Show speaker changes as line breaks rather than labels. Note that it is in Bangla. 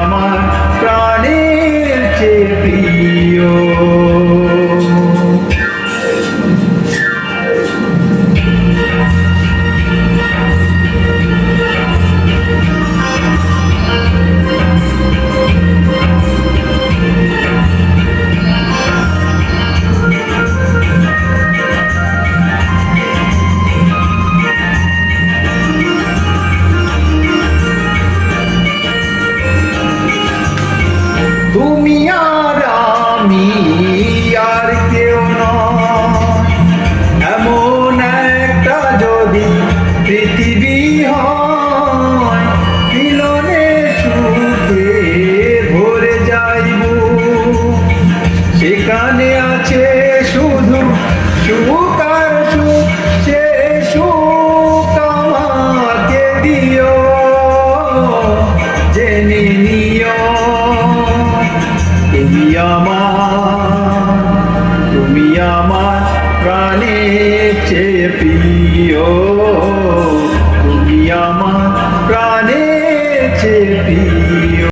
আমার প্রাণের চেয়ে প্রিয়। তুমি আর আমি আর কেউ নয়, এমন একটা যদি পৃথিবী হয়, মিলনে সুখে ভরে যাইব, সেখানে আছে শুধু সুখ আর সুখ, সে সুখ আমাকে দিও, জেনে নিও। তুমি আমার প্রাণের চেয়ে প্রিয়, তুমি আমার প্রাণের চেয়ে প্রিয়।